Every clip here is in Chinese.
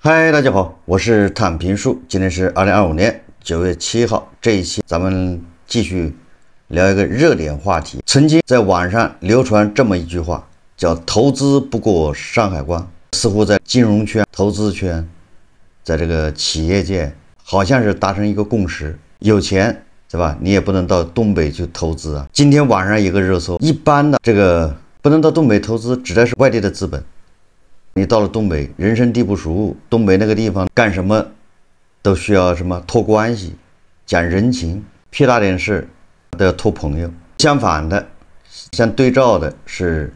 嗨，大家好，我是坦平树。今天是2025年9月7号，这一期咱们继续聊一个热点话题。曾经在网上流传这么一句话，叫“投资不过山海关”，似乎在金融圈、投资圈，在这个企业界，好像是达成一个共识：有钱，对吧？你也不能到东北去投资啊。今天网上有个热搜，一般的这个不能到东北投资，指的是外地的资本。你到了东北，人生地不熟，东北那个地方干什么都需要什么托关系、讲人情，屁大点事都要托朋友。相反的，相对照的是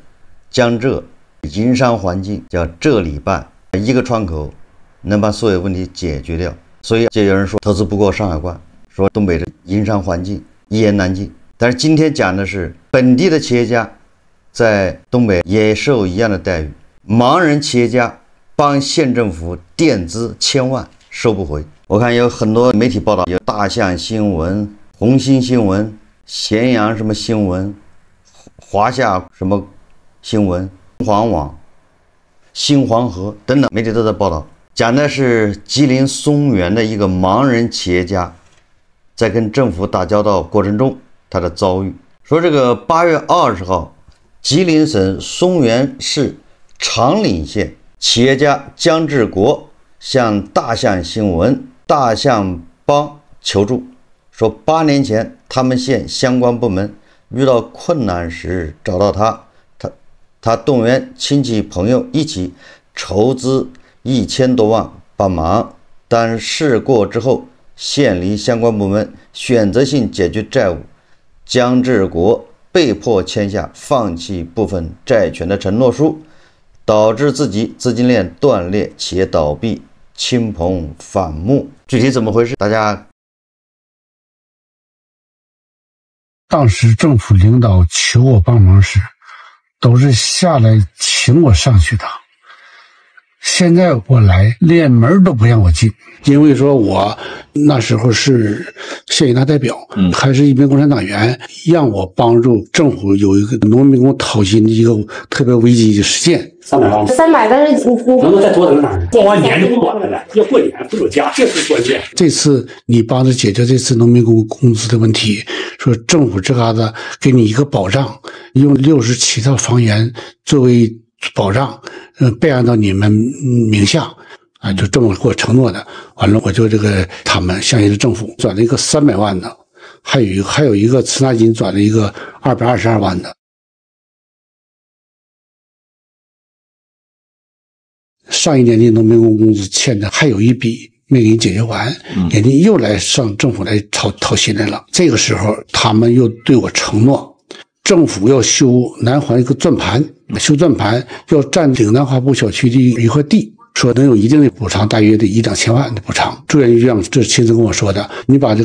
江浙营商环境，叫浙里办，一个窗口能把所有问题解决掉。所以就有人说投资不过上海关，说东北的营商环境一言难尽。但是今天讲的是本地的企业家在东北也受一样的待遇。盲人企业家帮县政府垫资1000万收不回。我看有很多媒体报道，有大象新闻、红星新闻、咸阳什么新闻、华夏什么新闻、黄网、新黄河等等媒体都在报道，讲的是吉林松原的一个盲人企业家在跟政府打交道过程中他的遭遇。说这个8月20号，吉林省松原市长岭县企业家姜志国向大象新闻、大象帮求助，说8年前他们县相关部门遇到困难时找到他动员亲戚朋友一起筹资1000多万帮忙，但事过之后，县里相关部门选择性解决债务，姜志国被迫签下放弃部分债权的承诺书，导致自己资金链断裂，企业倒闭，亲朋反目。具体怎么回事？大家当时政府领导求我帮忙时，都是下来请我上去的。现在我来，连门都不让我进，因为说我那时候是县委大代表，还是一名共产党员，让我帮助政府有一个农民工讨薪的一个特别危机的事件。300万，300，但是能不能再多等点？过完年就不管了，要过年不有假，这是关键。这次你帮着解决这次农民工工资的问题，说政府这嘎子给你一个保障，用67套房源作为保障，备案到你们名下，就这么给我承诺的。完了，我就他们乡下的政府转了一个300万的，还有一个慈纳金转了一个222万的。上一年的农民工工资欠的还有一笔没给你解决完，人家又来上政府来讨薪来了。这个时候，他们又对我承诺，政府要修南环一个转盘，修转盘要占岭南花布小区的一块地，说能有一定的补偿，大约得1-2千万的补偿。朱元局长这亲自跟我说的，你把这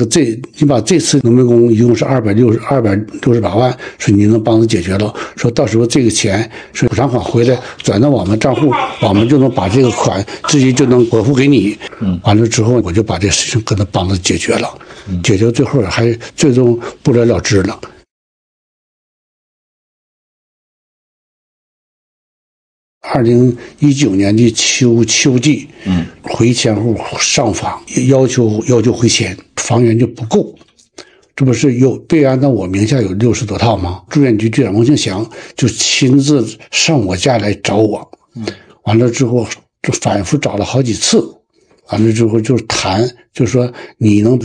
次农民工一共是268万，说你能帮着解决了，说到时候这个钱是补偿款回来转到我们账户，我们就能把这个款直接就能拨付给你。完了之后，我就把这事情跟他帮着解决了，解决最后还最终不了了之了。2019年的秋季，回迁户上访要求回迁，房源就不够，这不是有备案到我名下有60多套吗？住院局局长王庆祥就亲自上我家来找我，完了之后就反复找了好几次，完了之后就谈，就说你能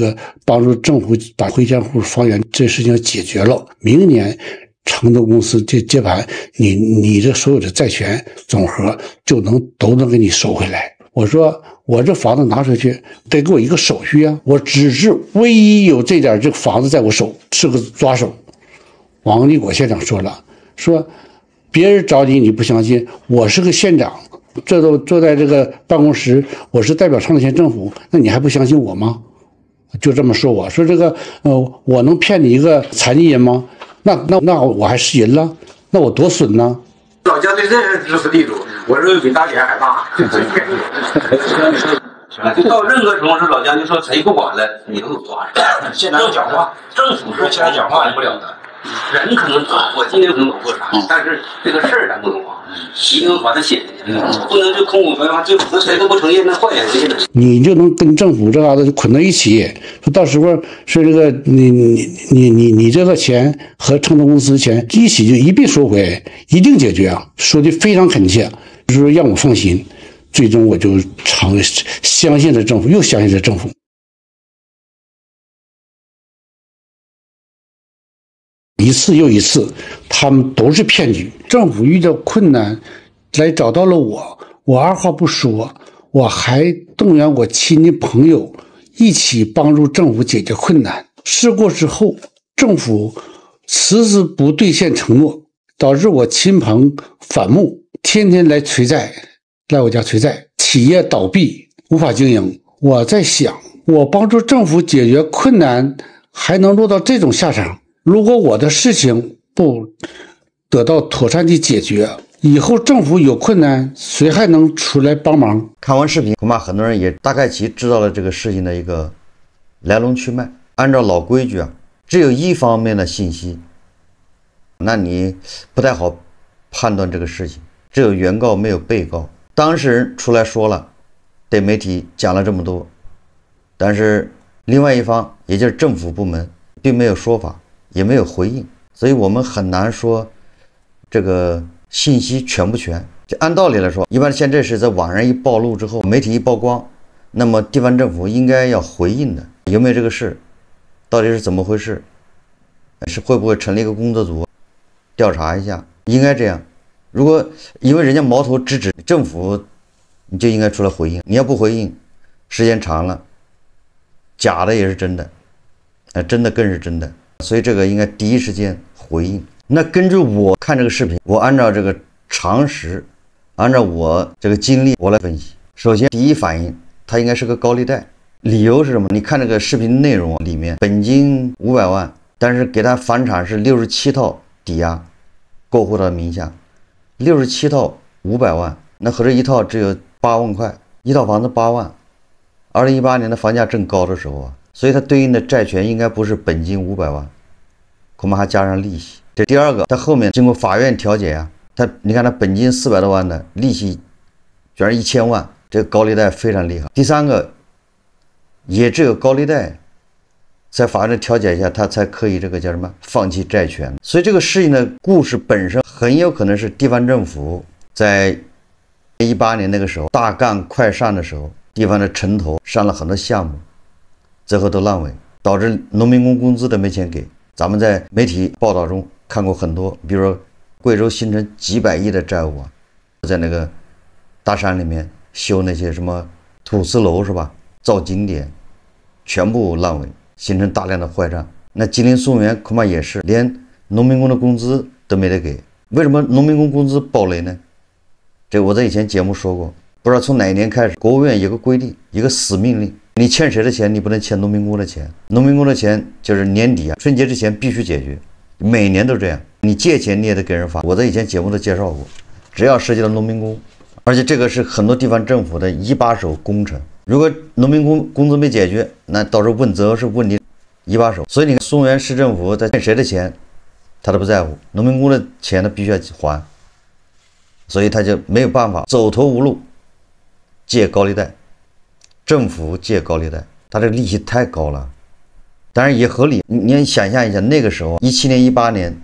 帮助政府把回迁户房源这事情解决了，明年承租公司接盘，你这所有的债权总和都能给你收回来。我说我这房子拿出去得给我一个手续啊，我只是唯一有这点这个房子在我手是个抓手。王立国县长说了，说别人找你不相信，我是个县长，这都坐在这个办公室，我是代表昌平县政府，那你还不相信我吗？就这么说我说这个我能骗你一个残疾人吗？那我还是人了，那我多损呢？老家对这支持力度，我认为比大连还大。就到任何城市，老家就说谁不管了，你都得抓。现在讲话，政府说现在讲话不了的，人可能我今天可能走错啥，但是这个事儿咱不能忘。一定要把它写进去，不能就空口白话，最后谁都不承认，那坏也是的。你就能跟政府这嘎达就捆到一起，说到时候是这个你这个钱和承包公司钱一起就一并收回，一定解决啊，说的非常恳切，就是让我放心。最终我就相信了政府，又相信了政府。一次又一次，他们都是骗局。政府遇到困难来找到了我二话不说，我还动员我亲戚朋友一起帮助政府解决困难。事过之后，政府迟迟不兑现承诺，导致我亲朋反目，天天来催债，来我家催债，企业倒闭，无法经营。我在想，我帮助政府解决困难，还能落到这种下场？如果我的事情不得到妥善的解决，以后政府有困难，谁还能出来帮忙？看完视频，恐怕很多人也大概其知道了这个事情的一个来龙去脉。按照老规矩啊，只有一方面的信息，那你不太好判断这个事情。只有原告没有被告，当事人出来说了，对媒体讲了这么多，但是另外一方，也就是政府部门，并没有说法，也没有回应，所以我们很难说这个信息全不全。就按道理来说，一般像这事在网上一暴露之后，媒体一曝光，那么地方政府应该要回应的，有没有这个事，到底是怎么回事，是会不会成立一个工作组调查一下，应该这样。如果因为人家矛头直指政府，你就应该出来回应，你要不回应，时间长了，假的也是真的，真的更是真的。所以这个应该第一时间回应。那根据我看这个视频，我按照这个常识，按照我这个经历，我来分析。首先，第一反应，它应该是个高利贷。理由是什么？你看这个视频内容里面，本金500万，但是给他房产是67套抵押过户到名下，67套500万，那合着一套只有8万块，一套房子8万。2018年的房价正高的时候啊，所以它对应的债权应该不是本金500万，恐怕还加上利息。这第二个，它后面经过法院调解啊，你看它本金400多万的利息居然1000万，这个高利贷非常厉害。第三个，也只有高利贷在法院的调解下，他才可以这个叫什么放弃债权。所以这个事情的故事本身很有可能是地方政府在18年那个时候大干快上的时候，地方的城投上了很多项目，最后都烂尾，导致农民工工资都没钱给。咱们在媒体报道中看过很多，比如说贵州新城几百亿的债务啊，在那个大山里面修那些什么土司楼是吧，造景点，全部烂尾，形成大量的坏账。那吉林松原恐怕也是，连农民工的工资都没得给。为什么农民工工资暴雷呢？这我在以前节目说过，不知道从哪一年开始，国务院有个规定，一个死命令，你欠谁的钱，你不能欠农民工的钱。农民工的钱就是年底啊，春节之前必须解决，每年都这样。你借钱你也得给人发。我在以前节目都介绍过，只要涉及到农民工，而且这个是很多地方政府的一把手工程。如果农民工工资没解决，那到时候问责是问你一把手。所以你看，松原市政府在欠谁的钱，他都不在乎，农民工的钱他必须要还，所以他就没有办法，走投无路，借高利贷。政府借高利贷，他这个利息太高了，当然也合理。你想象一下，那个时候17年、18年，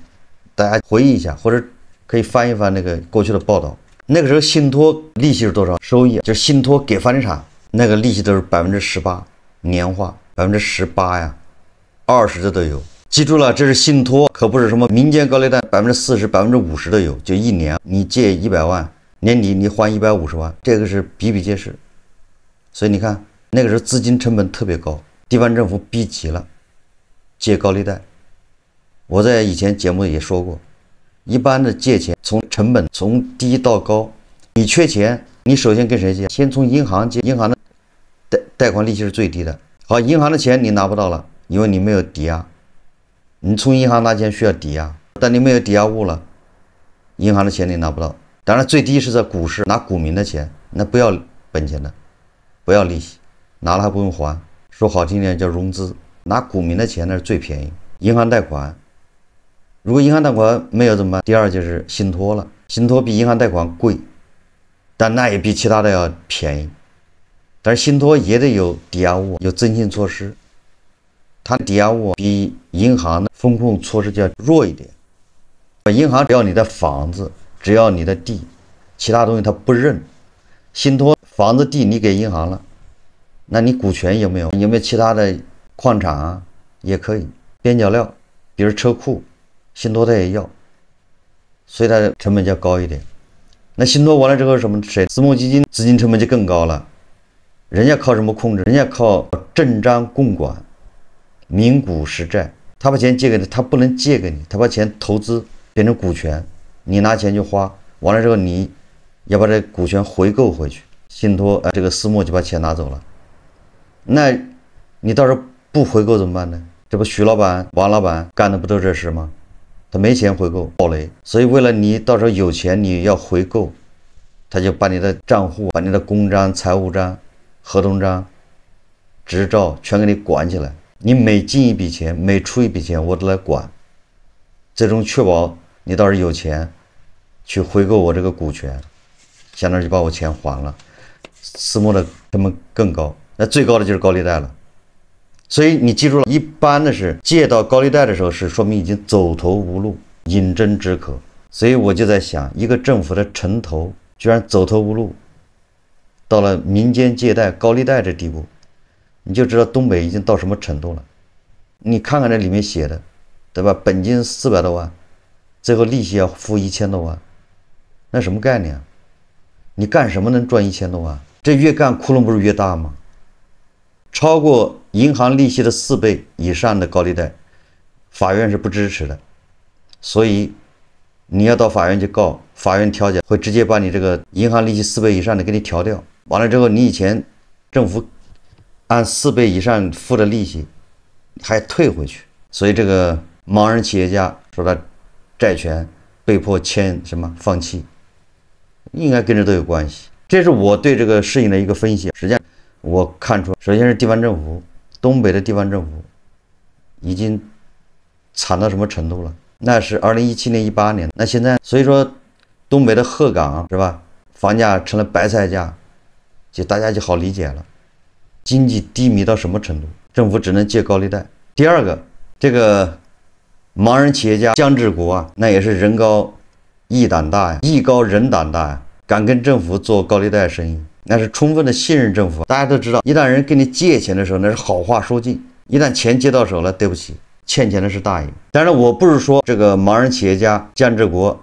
大家回忆一下，或者可以翻一翻那个过去的报道。那个时候信托利息是多少？收益就是信托给房地产那个利息都是18%，年化18%呀，20%的都有。记住了，这是信托，可不是什么民间高利贷40%、50%都有。就一年你借100万，年底你还150万，这个是比比皆是。所以你看，那个时候资金成本特别高，地方政府逼急了，借高利贷。我在以前节目也说过，一般的借钱从成本从低到高，你缺钱，你首先跟谁借？先从银行借，银行的贷款利息是最低的。好，银行的钱你拿不到了，因为你没有抵押，你从银行拿钱需要抵押，但你没有抵押物了，银行的钱你拿不到。当然最低是在股市拿股民的钱，那不要本钱的，不要利息，拿了还不用还，说好听点叫融资，拿股民的钱那是最便宜。银行贷款，如果银行贷款没有怎么办？第二就是信托了，信托比银行贷款贵，但那也比其他的要便宜。但是信托也得有抵押物，有征信措施，它抵押物比银行的风控措施就要弱一点。银行只要你的房子，只要你的地，其他东西它不认。信托房子地你给银行了，那你股权有没有？有没有其他的矿产啊？也可以。边角料，比如车库，信托它也要，所以它的成本就要高一点。那信托完了之后，什么谁？私募基金资金成本就更高了。人家靠什么控制？人家靠证章共管，名股实债。他把钱借给你，他不能借给你，他把钱投资变成股权，你拿钱去花，完了之后你要把这股权回购回去。信托这个私募就把钱拿走了，那你到时候不回购怎么办呢？这不徐老板、王老板干的不都这事吗？他没钱回购，暴雷。所以为了你到时候有钱你要回购，他就把你的账户、把你的公章、财务章、合同章、执照全给你管起来。你每进一笔钱，每出一笔钱，我都来管，最终确保你到时候有钱去回购我这个股权，相当于就把我钱还了。私募的成本更高，那最高的就是高利贷了。所以你记住了，一般的是借到高利贷的时候，是说明已经走投无路，饮鸩止渴。所以我就在想，一个政府的城投居然走投无路，到了民间借贷、高利贷这地步，你就知道东北已经到什么程度了。你看看这里面写的，对吧？本金400多万，最后利息要付1000多万，那什么概念啊？你干什么能赚1000多万？这越干窟窿不是越大吗？超过银行利息的4倍以上的高利贷，法院是不支持的。所以你要到法院去告，法院调解会直接把你这个银行利息4倍以上的给你调掉。完了之后，你以前政府按4倍以上付的利息还退回去。所以这个盲人企业家说他债权被迫放弃，应该跟这都有关系。这是我对这个事情的一个分析。实际上我看出，首先是地方政府，东北的地方政府已经惨到什么程度了？那是2017年、18年，那现在所以说东北的鹤岗是吧？房价成了白菜价，就大家就好理解了。经济低迷到什么程度？政府只能借高利贷。第二个，这个盲人企业家姜志国啊，那也是人高义胆大呀，艺高人胆大呀，敢跟政府做高利贷生意，那是充分的信任政府。大家都知道，一旦人跟你借钱的时候，那是好话说尽；一旦钱接到手了，对不起，欠钱的是大爷。当然，我不是说这个盲人企业家姜志国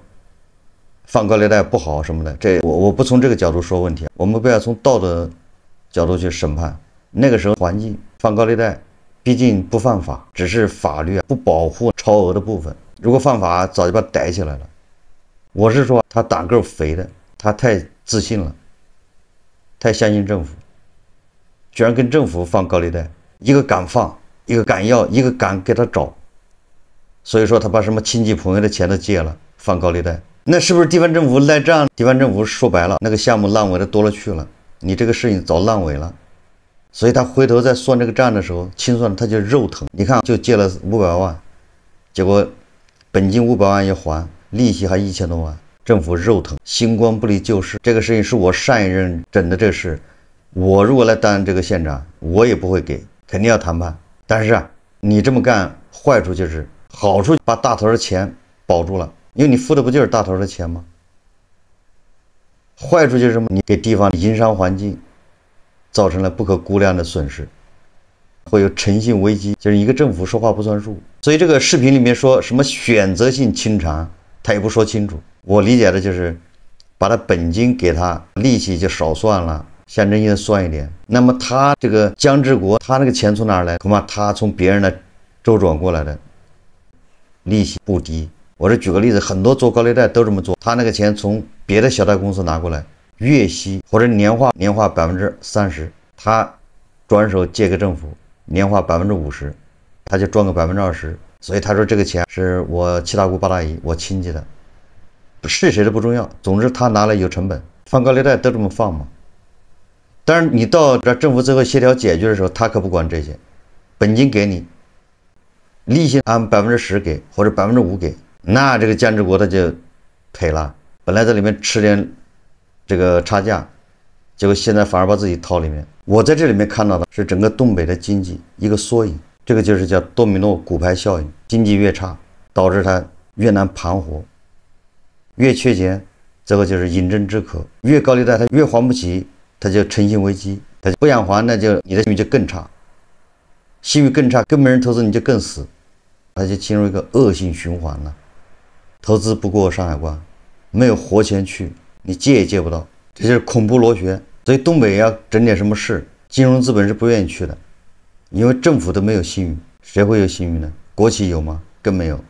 放高利贷不好什么的，这我不从这个角度说问题，我们不要从道德角度去审判。那个时候环境放高利贷，毕竟不犯法，只是法律不保护超额的部分。如果犯法，早就把他逮起来了。我是说，他胆够肥的，他太自信了，太相信政府，居然跟政府放高利贷，一个敢放，一个敢要，一个敢给他找。所以说，他把什么亲戚朋友的钱都借了，放高利贷。那是不是地方政府赖账？地方政府说白了，那个项目烂尾的多了去了，你这个事情早烂尾了。所以他回头再算这个账的时候，清算他就肉疼。你看，就借了500万，结果本金500万要还，利息还1000多万，政府肉疼。星光不离旧事，这个事情是我上一任整的这事，我如果来当这个县长，我也不会给，肯定要谈判。但是啊，你这么干，坏处就是，好处把大头的钱保住了，因为你付的不就是大头的钱吗？坏处就是什么？你给地方营商环境造成了不可估量的损失，会有诚信危机，就是一个政府说话不算数。所以这个视频里面说什么选择性清偿，他也不说清楚。我理解的就是把他本金给他，利息就少算了，象征性的算一点。那么他这个姜志国，他那个钱从哪儿来？恐怕他从别人那周转过来的，利息不低。我这举个例子，很多做高利贷都这么做，他那个钱从别的小贷公司拿过来，月息或者年化30%，他转手借给政府，年化50%，他就赚个20%。所以他说这个钱是我七大姑八大姨，我亲戚的，是谁的不重要，总之他拿来有成本。放高利贷都这么放嘛。但是你到这政府最后协调解决的时候，他可不管这些，本金给你，利息按10%给或者5%给，那这个姜志国他就赔了。本来在里面吃点这个差价，结果现在反而把自己套里面。我在这里面看到的是整个东北的经济一个缩影，这个就是叫多米诺骨牌效应，经济越差，导致它越难盘活，越缺钱，最后就是饮鸩止渴，越高利贷它越还不起，它就诚信危机，它不想还，那就你的信誉就更差，信誉更差，更没人投资你就更死，它就进入一个恶性循环了。投资不过山海关，没有活钱去，你借也借不到，这就是恐怖螺旋。所以东北要整点什么事，金融资本是不愿意去的，因为政府都没有信誉，谁会有信誉呢？国企有吗？更没有，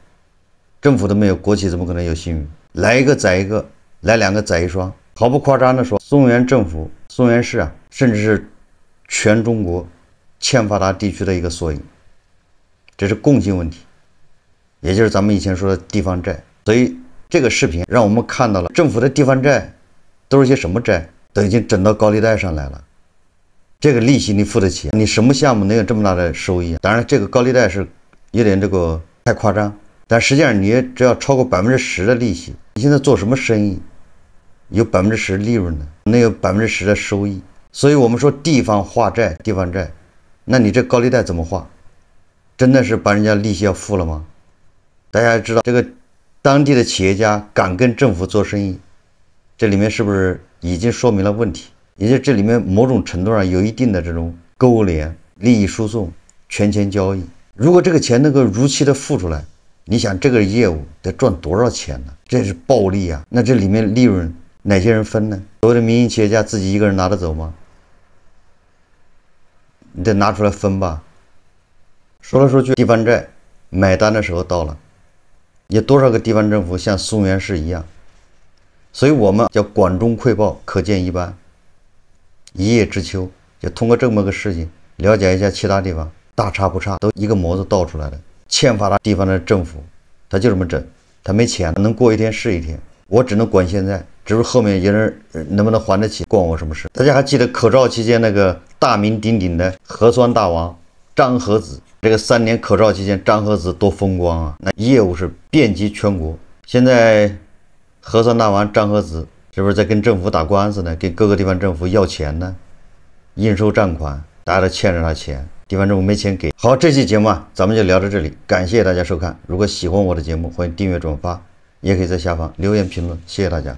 政府都没有，国企怎么可能有信誉？来一个宰一个，来两个宰一双。毫不夸张的说，松原政府、松原市啊，甚至是全中国欠发达地区的一个缩影，这是共性问题，也就是咱们以前说的地方债。所以这个视频让我们看到了政府的地方债都是些什么债，都已经整到高利贷上来了。这个利息你付得起？你什么项目能有这么大的收益？当然，这个高利贷是有点这个太夸张，但实际上你只要超过10%的利息，你现在做什么生意有10%利润呢？能有10%的收益？所以我们说地方化债、地方债，那你这高利贷怎么化？真的是把人家利息要付了吗？大家知道这个当地的企业家敢跟政府做生意，这里面是不是已经说明了问题？也就这里面某种程度上有一定的这种勾连、利益输送、权钱交易。如果这个钱能够如期的付出来，你想这个业务得赚多少钱呢？这是暴利啊！那这里面利润哪些人分呢？所有的民营企业家自己一个人拿得走吗？你得拿出来分吧。说来说去，地方债买单的时候到了，有多少个地方政府像松原市一样？所以我们叫管中窥豹，可见一斑。一叶知秋，就通过这么个事情了解一下其他地方，大差不差，都一个模子倒出来的。欠发达地方的政府，他就这么整，他没钱，能过一天是一天。我只能管现在，至于后面有人能不能还得起，关我什么事？大家还记得口罩期间那个大名鼎鼎的核酸大王张和子？这个3年口罩期间，张和子多风光啊！那业务是遍及全国。现在核酸大王张和子是不是在跟政府打官司呢？给各个地方政府要钱呢？应收账款，大家都欠着他钱，地方政府没钱给。好，这期节目啊，咱们就聊到这里，感谢大家收看。如果喜欢我的节目，欢迎订阅转发，也可以在下方留言评论，谢谢大家。